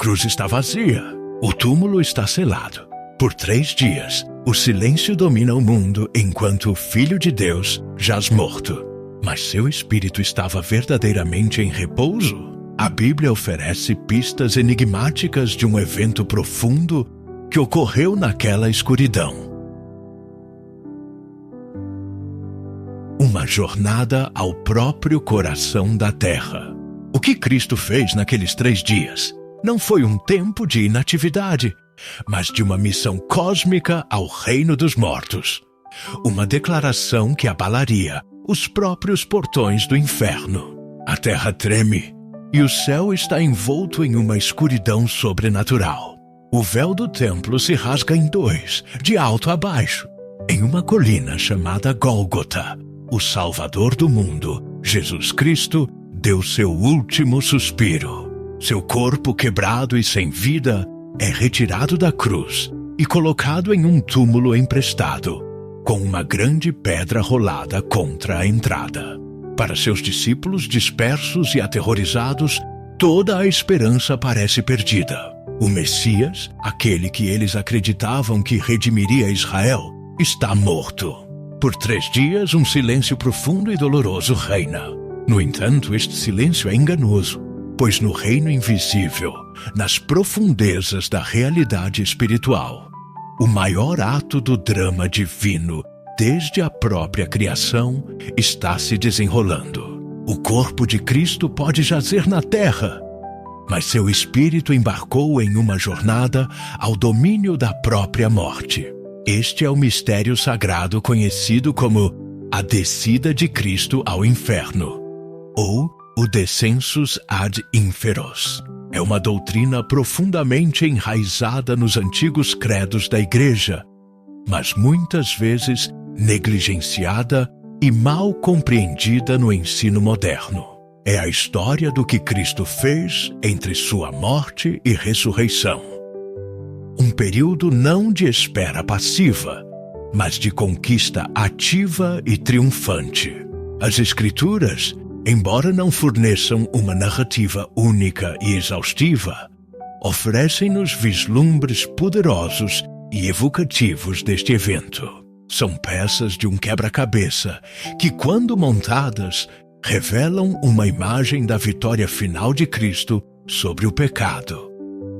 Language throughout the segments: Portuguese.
cruz está vazia. O túmulo está selado. Por 3 dias, o silêncio domina o mundo enquanto o Filho de Deus jaz morto. Mas seu espírito estava verdadeiramente em repouso? A Bíblia oferece pistas enigmáticas de um evento profundo que ocorreu naquela escuridão. Uma jornada ao próprio coração da terra. O que Cristo fez naqueles 3 dias não foi um tempo de inatividade, mas de uma missão cósmica ao reino dos mortos. Uma declaração que abalaria os próprios portões do inferno. A terra treme e o céu está envolto em uma escuridão sobrenatural. O véu do templo se rasga em 2, de alto a baixo. Em uma colina chamada Gólgota, o Salvador do mundo, Jesus Cristo, deu seu último suspiro. Seu corpo quebrado e sem vida é retirado da cruz e colocado em um túmulo emprestado, com uma grande pedra rolada contra a entrada. Para seus discípulos dispersos e aterrorizados, toda a esperança parece perdida. O Messias, aquele que eles acreditavam que redimiria Israel, está morto. Por 3 dias, um silêncio profundo e doloroso reina. No entanto, este silêncio é enganoso, pois no reino invisível, nas profundezas da realidade espiritual, o maior ato do drama divino, desde a própria criação, está se desenrolando. O corpo de Cristo pode jazer na terra, mas seu espírito embarcou em uma jornada ao domínio da própria morte. Este é o mistério sagrado conhecido como a descida de Cristo ao inferno, ou o descensus ad inferos. É uma doutrina profundamente enraizada nos antigos credos da Igreja, mas muitas vezes negligenciada e mal compreendida no ensino moderno. É a história do que Cristo fez entre sua morte e ressurreição. Um período não de espera passiva, mas de conquista ativa e triunfante. As Escrituras, embora não forneçam uma narrativa única e exaustiva, oferecem-nos vislumbres poderosos e evocativos deste evento. São peças de um quebra-cabeça que, quando montadas, revelam uma imagem da vitória final de Cristo sobre o pecado,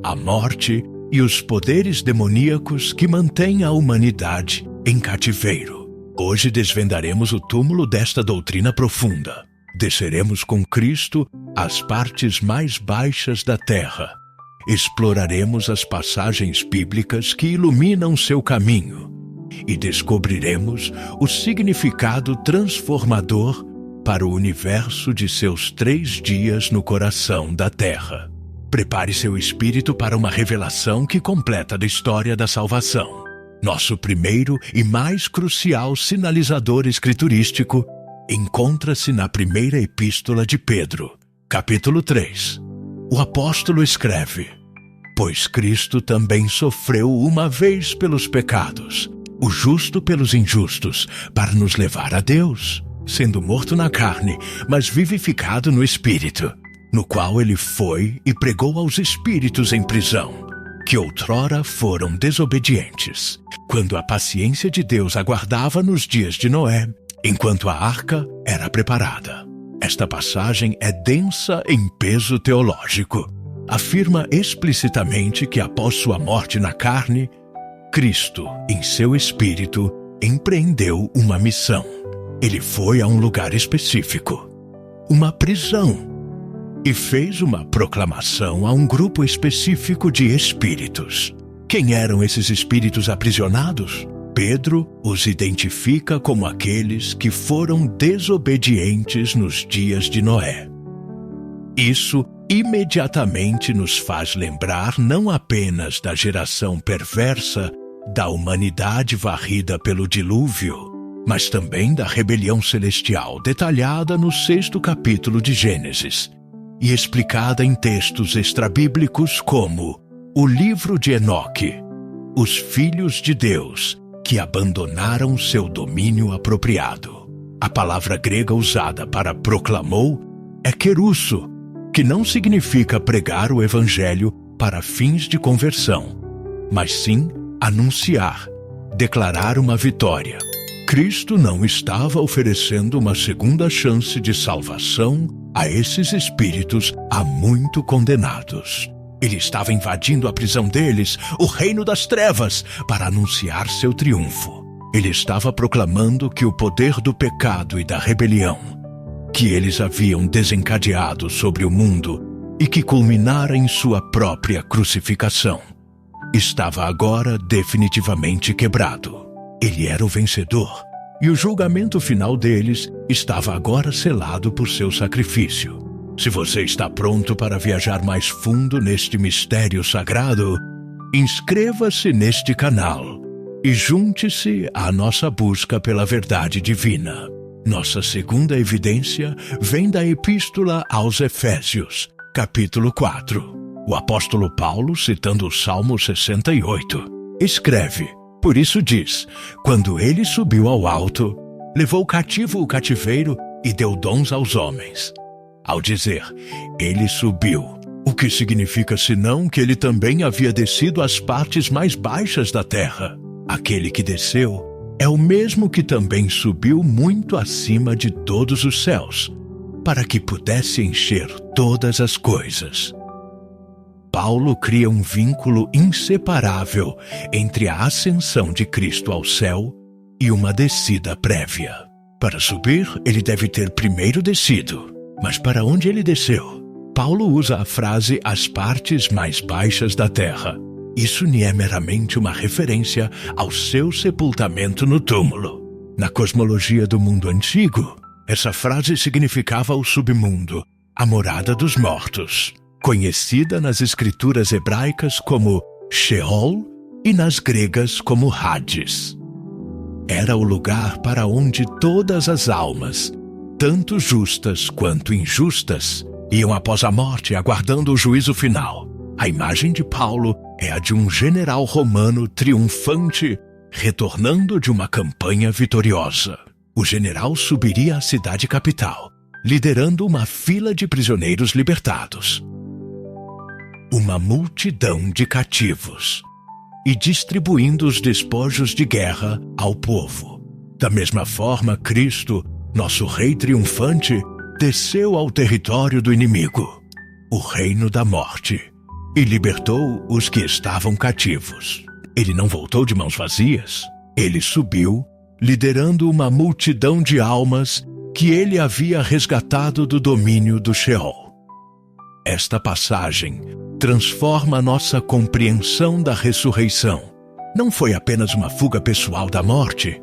a morte e os poderes demoníacos que mantêm a humanidade em cativeiro. Hoje desvendaremos o túmulo desta doutrina profunda. Desceremos com Cristo às partes mais baixas da terra. Exploraremos as passagens bíblicas que iluminam seu caminho e descobriremos o significado transformador para o universo de seus 3 dias no coração da terra. Prepare seu espírito para uma revelação que completa a história da salvação. Nosso primeiro e mais crucial sinalizador escriturístico encontra-se na primeira epístola de Pedro, capítulo 3. O apóstolo escreve: Pois Cristo também sofreu uma vez pelos pecados, o justo pelos injustos, para nos levar a Deus, sendo morto na carne, mas vivificado no Espírito, no qual ele foi e pregou aos espíritos em prisão, que outrora foram desobedientes, quando a paciência de Deus aguardava nos dias de Noé, enquanto a arca era preparada. Esta passagem é densa em peso teológico. Afirma explicitamente que após sua morte na carne, Cristo, em seu espírito, empreendeu uma missão. Ele foi a um lugar específico, uma prisão, e fez uma proclamação a um grupo específico de espíritos. Quem eram esses espíritos aprisionados? Pedro os identifica como aqueles que foram desobedientes nos dias de Noé. Isso imediatamente nos faz lembrar não apenas da geração perversa da humanidade varrida pelo dilúvio, mas também da rebelião celestial detalhada no 6º capítulo de Gênesis e explicada em textos extrabíblicos como o livro de Enoque, os filhos de Deus que abandonaram seu domínio apropriado. A palavra grega usada para proclamou é kerusso, que não significa pregar o evangelho para fins de conversão, mas sim anunciar, declarar uma vitória. Cristo não estava oferecendo uma segunda chance de salvação a esses espíritos há muito condenados. Ele estava invadindo a prisão deles, o reino das trevas, para anunciar seu triunfo. Ele estava proclamando que o poder do pecado e da rebelião, que eles haviam desencadeado sobre o mundo e que culminara em sua própria crucificação, estava agora definitivamente quebrado. Ele era o vencedor, e o julgamento final deles estava agora selado por seu sacrifício. Se você está pronto para viajar mais fundo neste mistério sagrado, inscreva-se neste canal e junte-se à nossa busca pela verdade divina. Nossa segunda evidência vem da Epístola aos Efésios, capítulo 4. O apóstolo Paulo, citando o Salmo 68, escreve: por isso diz, quando ele subiu ao alto, levou cativo o cativeiro e deu dons aos homens. Ao dizer, ele subiu, o que significa senão que ele também havia descido às partes mais baixas da terra. Aquele que desceu é o mesmo que também subiu muito acima de todos os céus, para que pudesse encher todas as coisas. Paulo cria um vínculo inseparável entre a ascensão de Cristo ao céu e uma descida prévia. Para subir, ele deve ter primeiro descido. Mas para onde ele desceu? Paulo usa a frase as partes mais baixas da terra. Isso nem é meramente uma referência ao seu sepultamento no túmulo. Na cosmologia do mundo antigo, essa frase significava o submundo, a morada dos mortos, conhecida nas escrituras hebraicas como Sheol e nas gregas como Hades. Era o lugar para onde todas as almas, tanto justas quanto injustas, iam após a morte aguardando o juízo final. A imagem de Paulo é a de um general romano triunfante retornando de uma campanha vitoriosa. O general subiria à cidade capital, liderando uma fila de prisioneiros libertados, uma multidão de cativos, e distribuindo os despojos de guerra ao povo. Da mesma forma, Cristo, nosso Rei triunfante, desceu ao território do inimigo, o reino da morte, e libertou os que estavam cativos. Ele não voltou de mãos vazias. Ele subiu, liderando uma multidão de almas que ele havia resgatado do domínio do Sheol. Esta passagem transforma nossa compreensão da ressurreição. Não foi apenas uma fuga pessoal da morte,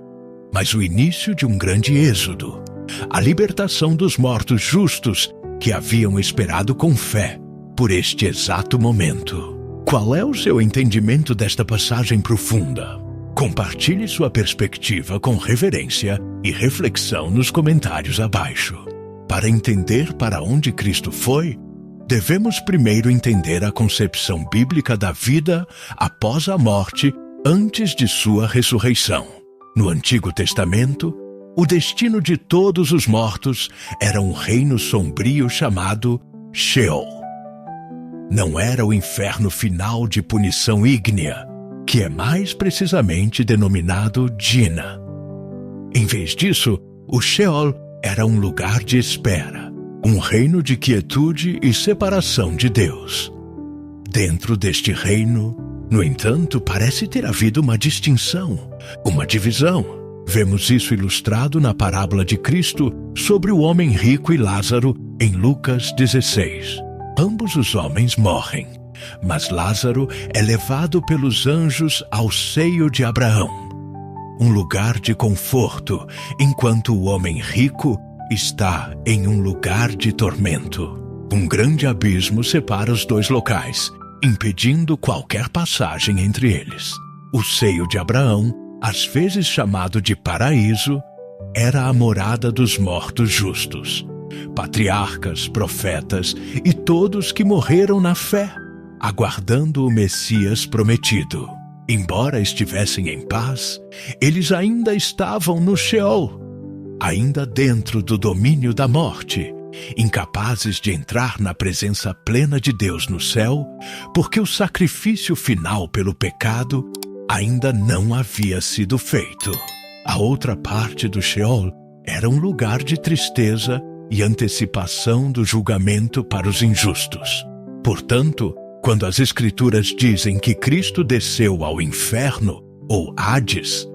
mas o início de um grande êxodo, a libertação dos mortos justos que haviam esperado com fé por este exato momento. Qual é o seu entendimento desta passagem profunda? Compartilhe sua perspectiva com reverência e reflexão nos comentários abaixo. Para entender para onde Cristo foi, devemos primeiro entender a concepção bíblica da vida após a morte, antes de sua ressurreição. No Antigo Testamento, o destino de todos os mortos era um reino sombrio chamado Sheol. Não era o inferno final de punição ígnea, que é mais precisamente denominado Dina. Em vez disso, o Sheol era um lugar de espera, um reino de quietude e separação de Deus. Dentro deste reino, no entanto, parece ter havido uma distinção, uma divisão. Vemos isso ilustrado na parábola de Cristo sobre o homem rico e Lázaro em Lucas 16. Ambos os homens morrem, mas Lázaro é levado pelos anjos ao seio de Abraão, um lugar de conforto, enquanto o homem rico está em um lugar de tormento. Um grande abismo separa os dois locais, impedindo qualquer passagem entre eles. O seio de Abraão, às vezes chamado de paraíso, era a morada dos mortos justos, patriarcas, profetas e todos que morreram na fé, aguardando o Messias prometido. Embora estivessem em paz, eles ainda estavam no Sheol, ainda dentro do domínio da morte, incapazes de entrar na presença plena de Deus no céu, porque o sacrifício final pelo pecado ainda não havia sido feito. A outra parte do Sheol era um lugar de tristeza e antecipação do julgamento para os injustos. Portanto, quando as Escrituras dizem que Cristo desceu ao inferno, ou Hades,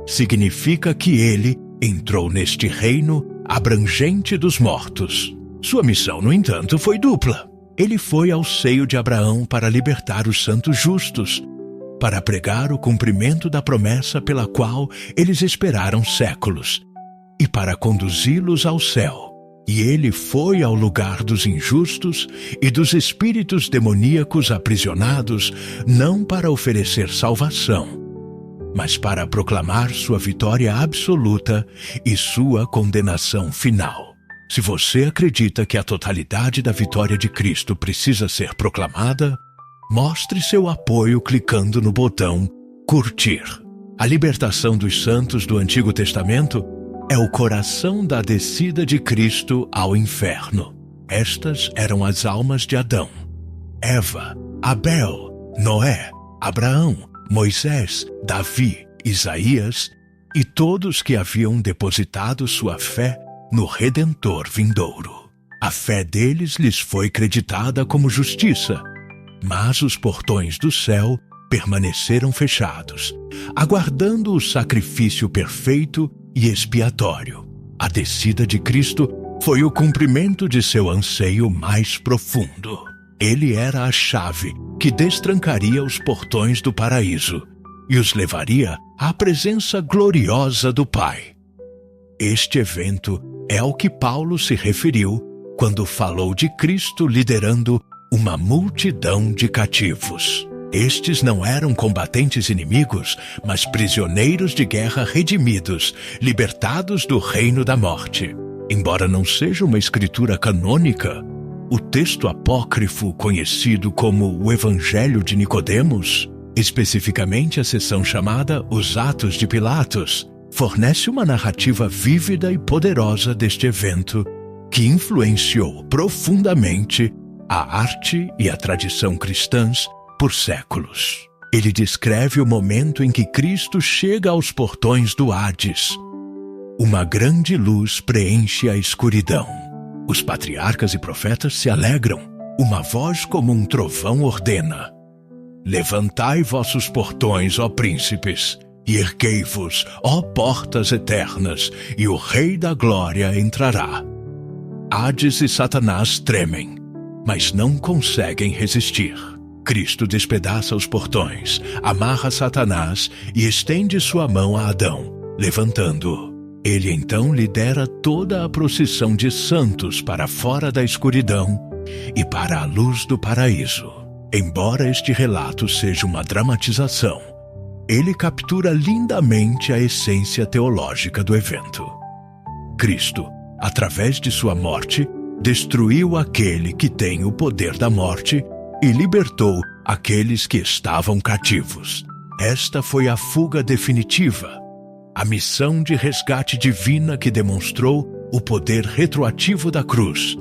significa que ele entrou neste reino abrangente dos mortos. Sua missão, no entanto, foi dupla. Ele foi ao seio de Abraão para libertar os santos justos, para pregar o cumprimento da promessa pela qual eles esperaram séculos, e para conduzi-los ao céu. E ele foi ao lugar dos injustos e dos espíritos demoníacos aprisionados, não para oferecer salvação, mas para proclamar sua vitória absoluta e sua condenação final. Se você acredita que a totalidade da vitória de Cristo precisa ser proclamada, mostre seu apoio clicando no botão curtir. A libertação dos santos do Antigo Testamento é o coração da descida de Cristo ao inferno. Estas eram as almas de Adão, Eva, Abel, Noé, Abraão, Moisés, Davi, Isaías e todos que haviam depositado sua fé no Redentor vindouro. A fé deles lhes foi creditada como justiça, mas os portões do céu permaneceram fechados, aguardando o sacrifício perfeito e expiatório. A descida de Cristo foi o cumprimento de seu anseio mais profundo. Ele era a chave que destrancaria os portões do paraíso e os levaria à presença gloriosa do Pai. Este evento é ao que Paulo se referiu quando falou de Cristo liderando uma multidão de cativos. Estes não eram combatentes inimigos, mas prisioneiros de guerra redimidos, libertados do reino da morte. Embora não seja uma escritura canônica, o texto apócrifo conhecido como o Evangelho de Nicodemos, especificamente a seção chamada Os Atos de Pilatos, fornece uma narrativa vívida e poderosa deste evento que influenciou profundamente a arte e a tradição cristãs por séculos. Ele descreve o momento em que Cristo chega aos portões do Hades. Uma grande luz preenche a escuridão. Os patriarcas e profetas se alegram. Uma voz como um trovão ordena: levantai vossos portões, ó príncipes, e erguei-vos, ó portas eternas, e o Rei da Glória entrará. Hades e Satanás tremem, mas não conseguem resistir. Cristo despedaça os portões, amarra Satanás e estende sua mão a Adão, levantando-o. Ele então lidera toda a procissão de santos para fora da escuridão e para a luz do paraíso. Embora este relato seja uma dramatização, ele captura lindamente a essência teológica do evento. Cristo, através de sua morte, destruiu aquele que tem o poder da morte e libertou aqueles que estavam cativos. Esta foi a fuga definitiva, a missão de resgate divina que demonstrou o poder retroativo da cruz,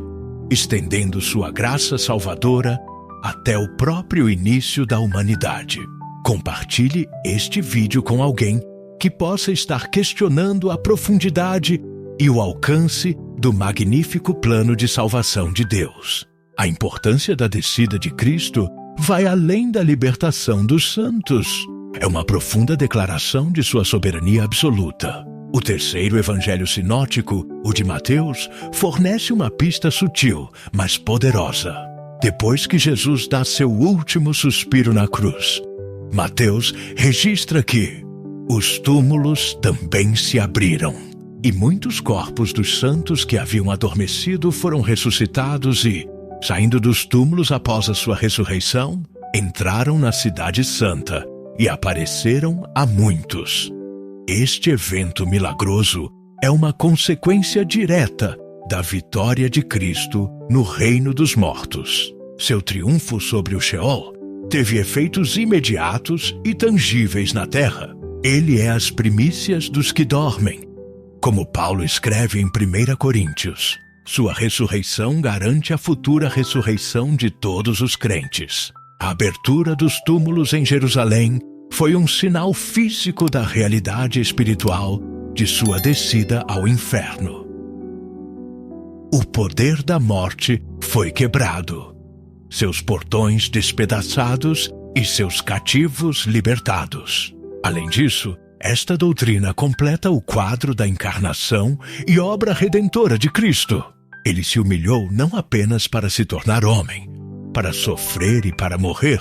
estendendo sua graça salvadora até o próprio início da humanidade. Compartilhe este vídeo com alguém que possa estar questionando a profundidade e o alcance do magnífico plano de salvação de Deus. A importância da descida de Cristo vai além da libertação dos santos. É uma profunda declaração de sua soberania absoluta. O terceiro evangelho sinótico, o de Mateus, fornece uma pista sutil, mas poderosa. Depois que Jesus dá seu último suspiro na cruz, Mateus registra que os túmulos também se abriram, e muitos corpos dos santos que haviam adormecido foram ressuscitados e, saindo dos túmulos após a sua ressurreição, entraram na Cidade Santa e apareceram a muitos. Este evento milagroso é uma consequência direta da vitória de Cristo no reino dos mortos. Seu triunfo sobre o Sheol teve efeitos imediatos e tangíveis na terra. Ele é as primícias dos que dormem, como Paulo escreve em 1 Coríntios. Sua ressurreição garante a futura ressurreição de todos os crentes. A abertura dos túmulos em Jerusalém foi um sinal físico da realidade espiritual de sua descida ao inferno. O poder da morte foi quebrado, seus portões despedaçados e seus cativos libertados. Além disso, esta doutrina completa o quadro da encarnação e obra redentora de Cristo. Ele se humilhou não apenas para se tornar homem, para sofrer e para morrer,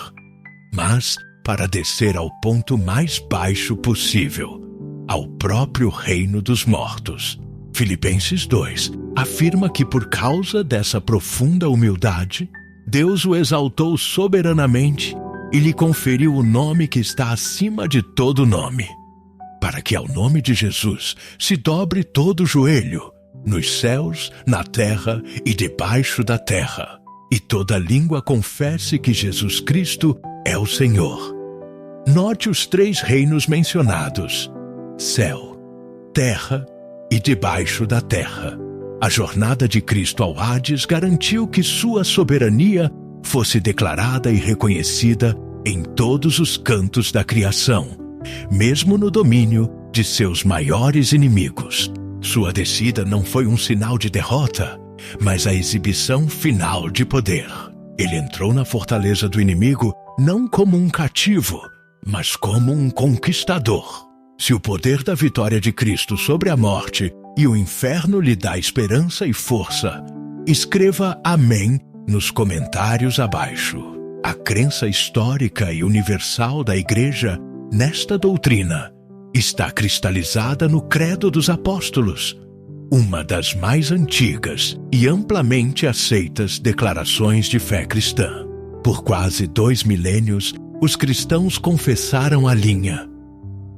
mas para descer ao ponto mais baixo possível, ao próprio reino dos mortos. Filipenses 2 afirma que por causa dessa profunda humildade, Deus o exaltou soberanamente e lhe conferiu o nome que está acima de todo nome, para que ao nome de Jesus se dobre todo o joelho, nos céus, na terra e debaixo da terra, e toda língua confesse que Jesus Cristo é o Senhor. Note os 3 reinos mencionados: céu, terra e debaixo da terra. A jornada de Cristo ao Hades garantiu que sua soberania fosse declarada e reconhecida em todos os cantos da criação, mesmo no domínio de seus maiores inimigos. Sua descida não foi um sinal de derrota, mas a exibição final de poder. Ele entrou na fortaleza do inimigo não como um cativo, mas como um conquistador. Se o poder da vitória de Cristo sobre a morte e o inferno lhe dá esperança e força, escreva amém nos comentários abaixo. A crença histórica e universal da Igreja nesta doutrina está cristalizada no Credo dos Apóstolos, uma das mais antigas e amplamente aceitas declarações de fé cristã. Por quase 2 milênios, os cristãos confessaram a linha: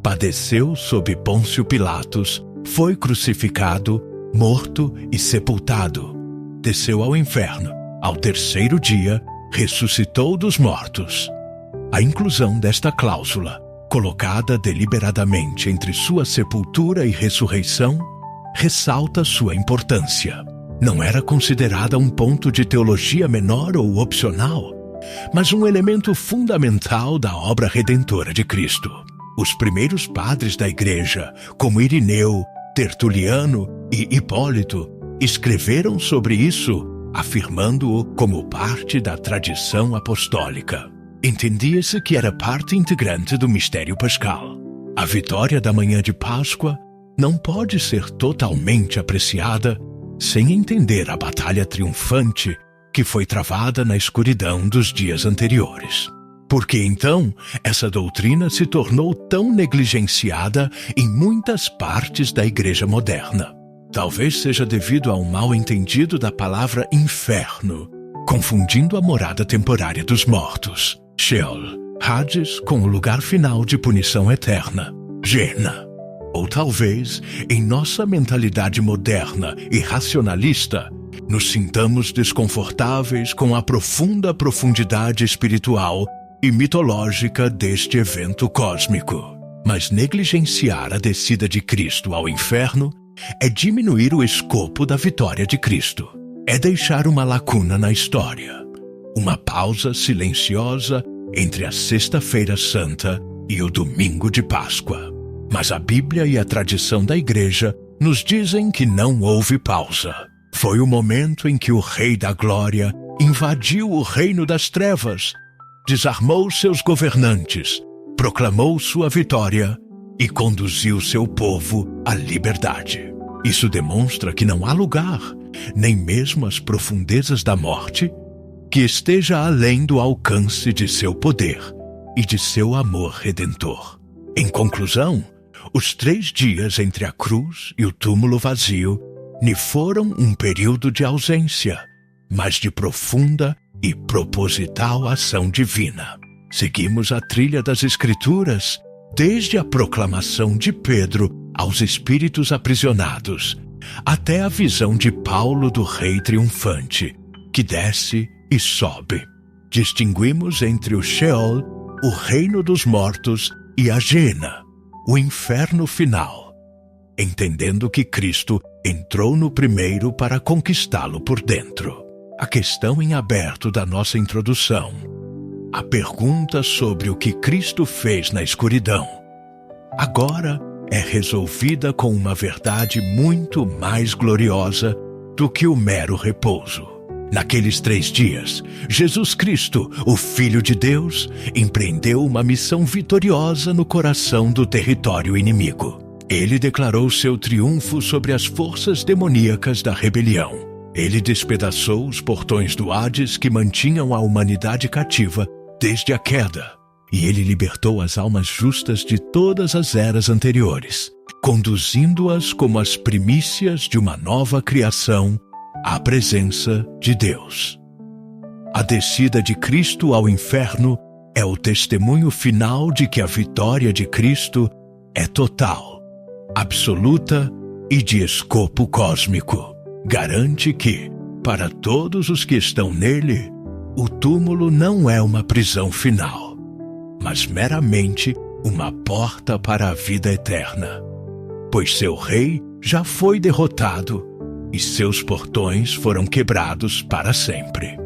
padeceu sob Pôncio Pilatos, foi crucificado, morto e sepultado, desceu ao inferno, ao 3º dia, ressuscitou dos mortos. A inclusão desta cláusula, colocada deliberadamente entre sua sepultura e ressurreição, ressalta sua importância. Não era considerada um ponto de teologia menor ou opcional, mas um elemento fundamental da obra redentora de Cristo. Os primeiros padres da Igreja, como Irineu, Tertuliano e Hipólito, escreveram sobre isso, afirmando-o como parte da tradição apostólica. Entendia-se que era parte integrante do mistério pascal. A vitória da manhã de Páscoa não pode ser totalmente apreciada sem entender a batalha triunfante que foi travada na escuridão dos dias anteriores. Porque então essa doutrina se tornou tão negligenciada em muitas partes da Igreja moderna? Talvez seja devido a um mal-entendido da palavra inferno, confundindo a morada temporária dos mortos, Sheol, Hades, com o lugar final de punição eterna, Gena. Ou talvez, em nossa mentalidade moderna e racionalista, nos sintamos desconfortáveis com a profunda profundidade espiritual e mitológica deste evento cósmico. Mas negligenciar a descida de Cristo ao inferno é diminuir o escopo da vitória de Cristo. É deixar uma lacuna na história, uma pausa silenciosa entre a Sexta-feira Santa e o Domingo de Páscoa. Mas a Bíblia e a tradição da Igreja nos dizem que não houve pausa. Foi o momento em que o Rei da Glória invadiu o reino das trevas, desarmou seus governantes, proclamou sua vitória e conduziu seu povo à liberdade. Isso demonstra que não há lugar, nem mesmo as profundezas da morte, que esteja além do alcance de seu poder e de seu amor redentor. Em conclusão, os 3 dias entre a cruz e o túmulo vazio lhe foram um período de ausência, mas de profunda e proposital ação divina. Seguimos a trilha das Escrituras, desde a proclamação de Pedro aos espíritos aprisionados, até a visão de Paulo do Rei triunfante, que desce e sobe. Distinguimos entre o Sheol, o reino dos mortos, e a Gena, o inferno final. entendendo que Cristo entrou no primeiro para conquistá-lo por dentro. A questão em aberto da nossa introdução, a pergunta sobre o que Cristo fez na escuridão, agora é resolvida com uma verdade muito mais gloriosa do que o mero repouso. Naqueles 3 dias, Jesus Cristo, o Filho de Deus, empreendeu uma missão vitoriosa no coração do território inimigo. Ele declarou seu triunfo sobre as forças demoníacas da rebelião. Ele despedaçou os portões do Hades que mantinham a humanidade cativa desde a queda. E ele libertou as almas justas de todas as eras anteriores, conduzindo-as como as primícias de uma nova criação à presença de Deus. A descida de Cristo ao inferno é o testemunho final de que a vitória de Cristo é total, absoluta e de escopo cósmico. Garante que, para todos os que estão nele, o túmulo não é uma prisão final, mas meramente uma porta para a vida eterna, pois seu rei já foi derrotado e seus portões foram quebrados para sempre.